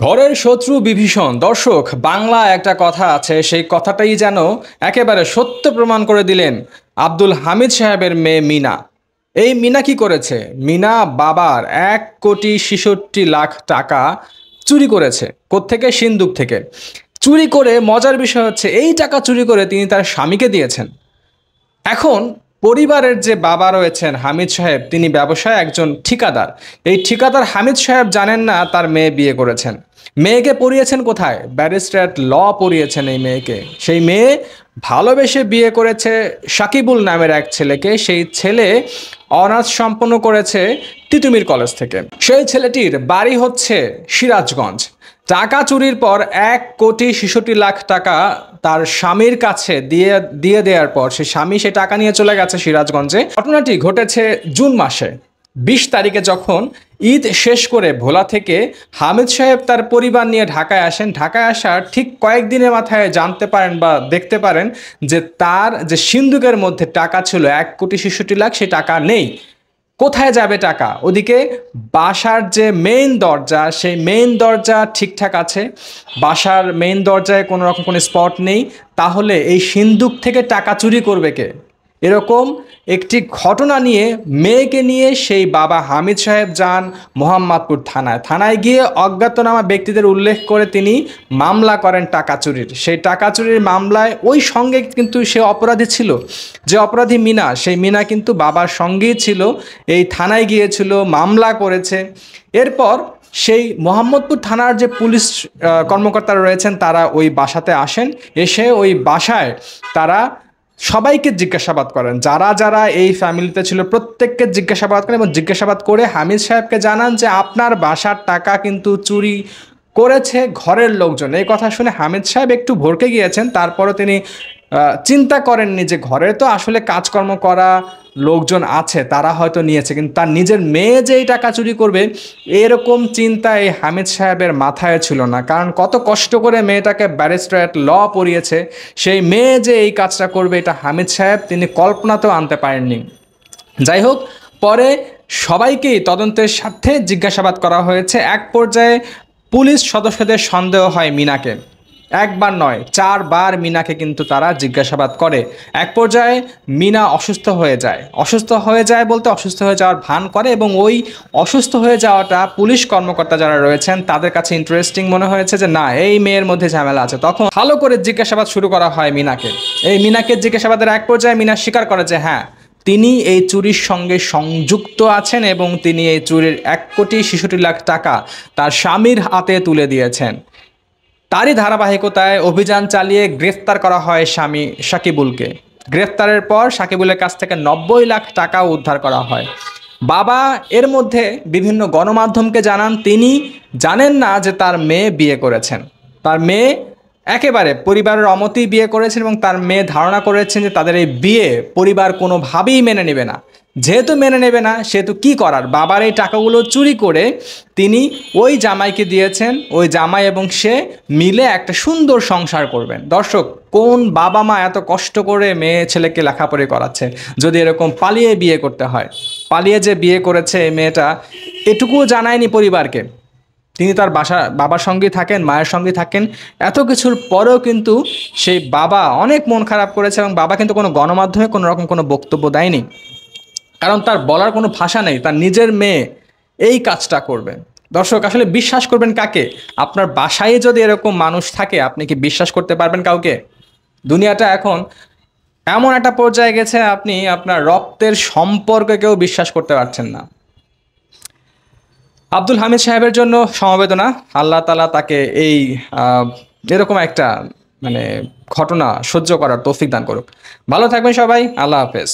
ঘরের শত্রু বিভীষণ। দর্শক, বাংলা একটা কথা আছে, সেই কথাটাই যেন একেবারে সত্য প্রমাণ করে দিলেন আব্দুল হামিদ সাহেবের মেয়ে মিনা। এই মিনা কি করেছে? মিনা বাবার 1,66,00,000 টাকা চুরি করেছে। কোত্থেকে? সিন্দুক থেকে চুরি করে। মজার বিষয় হচ্ছে, এই টাকা চুরি করে তিনি তার স্বামীকে দিয়েছেন। এখন পরিবারের যে বাবা রয়েছেন হামিদ সাহেব, তিনি ব্যবসায় একজন ঠিকাদার। এই ঠিকাদার হামিদ সাহেব জানেন না তার মেয়ে বিয়ে করেছেন। মেয়েকে পড়িয়েছেন কোথায়? ব্যারিস্টার ল পড়িয়েছেন এই মেয়েকে। সেই মেয়ে ভালোবেসে বিয়ে করেছে সাকিবুল নামের এক ছেলেকে। সেই ছেলে অনার্স সম্পন্ন করেছে তিতুমির কলেজ থেকে। সেই ছেলেটির বাড়ি হচ্ছে সিরাজগঞ্জ। টাকা চুরির পর 1,66,00,000 টাকা তার স্বামীর কাছে দিয়ে দেওয়ার পর সে স্বামী সে টাকা নিয়ে চলে গেছে সিরাজগঞ্জে। ঘটনাটি ঘটেছে জুন মাসে 20 তারিখে, যখন ঈদ শেষ করে ভোলা থেকে হামিদ সাহেব তার পরিবার নিয়ে ঢাকায় আসেন। ঢাকায় আসার ঠিক কয়েকদিনের মাথায় জানতে পারেন বা দেখতে পারেন যে তার যে সিন্দুকের মধ্যে টাকা ছিল 1,66,00,000, সে টাকা নেই। কোথায় যাবে টাকা? ওদিকে বাসার যে মেইন দরজা, সেই মেইন দরজা ঠিকঠাক আছে, বাসার মেইন দরজায় কোনো রকম কোনো স্পট নেই। তাহলে এই সিন্দুক থেকে টাকা চুরি করবে কে? এরকম একটি ঘটনা নিয়ে মেয়েকে নিয়ে সেই বাবা হামিদ সাহেব যান মোহাম্মদপুর থানায় গিয়ে অজ্ঞাতনামা ব্যক্তিদের উল্লেখ করে তিনি মামলা করেন টাকা চুরির। সেই টাকা চুরির মামলায় ওই সঙ্গে কিন্তু সে অপরাধী ছিল, যে অপরাধী মিনা, সেই মিনা কিন্তু বাবার সঙ্গেই ছিল। এই থানায় গিয়েছিল, মামলা করেছে। এরপর সেই মোহাম্মদপুর থানার যে পুলিশ কর্মকর্তারা রয়েছেন, তারা ওই বাসাতে আসেন। এসে ওই বাসায় তারা সবাইকে জিজ্ঞাসাবাদ করেন, যারা যারা এই ফ্যামিলিতে ছিল প্রত্যেককে জিজ্ঞাসাবাদ করেন, এবং জিজ্ঞাসাবাদ করে হামিদ সাহেবকে জানান যে আপনার বাসার টাকা কিন্তু চুরি করেছে ঘরের লোকজন। এই কথা শুনে হামিদ সাহেব একটু ভড়কে গিয়েছেন। তারপরও তিনি চিন্তা করেননি যে ঘরে তো আসলে কাজকর্ম করা লোকজন আছে, তারা হয়তো নিয়েছে, কিন্তু তার নিজের মেয়ে যে এই টাকা চুরি করবে এরকম চিন্তা এই হামিদ সাহেবের মাথায় ছিল না। কারণ কত কষ্ট করে মেয়েটাকে ব্যারিস্টার ল পড়িয়েছে, সেই মেয়ে যে এই কাজটা করবে এটা হামিদ সাহেব তিনি কল্পনাতেও আনতে পারেননি। যাই হোক, পরে সবাইকেই তদন্তের স্বার্থে জিজ্ঞাসাবাদ করা হয়েছে। এক পর্যায়ে পুলিশ সদস্যদের সন্দেহ হয় মিনাকে। একবার নয়, 4 বার মিনাকে কিন্তু তারা জিজ্ঞাসাবাদ করে। এক পর্যায়ে মিনা অসুস্থ হয়ে যায়। অসুস্থ হয়ে যায় বলতে অসুস্থ হয়ে যাওয়ার ভান করে, এবং ওই অসুস্থ হয়ে যাওয়াটা পুলিশ কর্মকর্তা যারা রয়েছেন তাদের কাছে ইন্টারেস্টিং মনে হয়েছে যে না, এই মেয়ের মধ্যে ঝামেলা আছে। তখন ভালো করে জিজ্ঞাসাবাদ শুরু করা হয় মিনাকে। এই মিনাকে জিজ্ঞাসাবাদের এক পর্যায়ে মিনা স্বীকার করে যে হ্যাঁ, তিনি এই চুরির সঙ্গে সংযুক্ত আছেন, এবং তিনি এই চুরির 1,66,00,000 টাকা তার স্বামীর হাতে তুলে দিয়েছেন। তারই ধারাবাহিকতায় অভিযান চালিয়ে গ্রেফতার করা হয় স্বামী সাকিবুলকে। গ্রেফতারের পর সাকিবুলের কাছ থেকে 90 লাখ টাকা উদ্ধার করা হয়। বাবা এর মধ্যে বিভিন্ন গণমাধ্যমকে জানান তিনি জানেন না যে তার মেয়ে বিয়ে করেছেন। তার মেয়ে একেবারে পরিবারের অমতেই বিয়ে করেছেন, এবং তার মেয়ে ধারণা করেছেন যে তাদের এই বিয়ে পরিবার কোনোভাবেই মেনে নেবে না। যেহেতু মেনে নেবে না, সেহেতু কি করার, বাবার এই টাকাগুলো চুরি করে তিনি ওই জামাইকে দিয়েছেন। ওই জামাই এবং সে মিলে একটা সুন্দর সংসার করবেন। দর্শক, কোন বাবা মা এত কষ্ট করে মেয়ে ছেলেকে লেখাপড়া করাচ্ছে যদি এরকম পালিয়ে বিয়ে করতে হয়? পালিয়ে যে বিয়ে করেছে এই মেয়েটা, এটুকুও জানায়নি পরিবারকে। তিনি তার বাবার সঙ্গেই থাকেন, মায়ের সঙ্গেই থাকেন। এত কিছুর পরেও কিন্তু সেই বাবা অনেক মন খারাপ করেছে, এবং বাবা কিন্তু কোনো গণমাধ্যমে কোনো রকম কোনো বক্তব্য দেয়নি। কারণ তার বলার কোনো ভাষা নেই, তার নিজের মেয়ে এই কাজটা করবে। দর্শক, আসলে বিশ্বাস করবেন কাকে? আপনার বাসায় যদি এরকম মানুষ থাকে, আপনি কি বিশ্বাস করতে পারবেন কাউকে? দুনিয়াটা এখন এমন একটা পর্যায়ে গেছে, আপনি আপনার রক্তের সম্পর্ককেও বিশ্বাস করতে পারছেন না। আব্দুল হামিদ সাহেবের জন্য সমবেদনা। আল্লাহ তাআলা তাকে এই এরকম একটা ঘটনা সহ্য করার তৌফিক দান করুক। ভালো থাকবেন সবাই। আল্লাহ হাফেজ।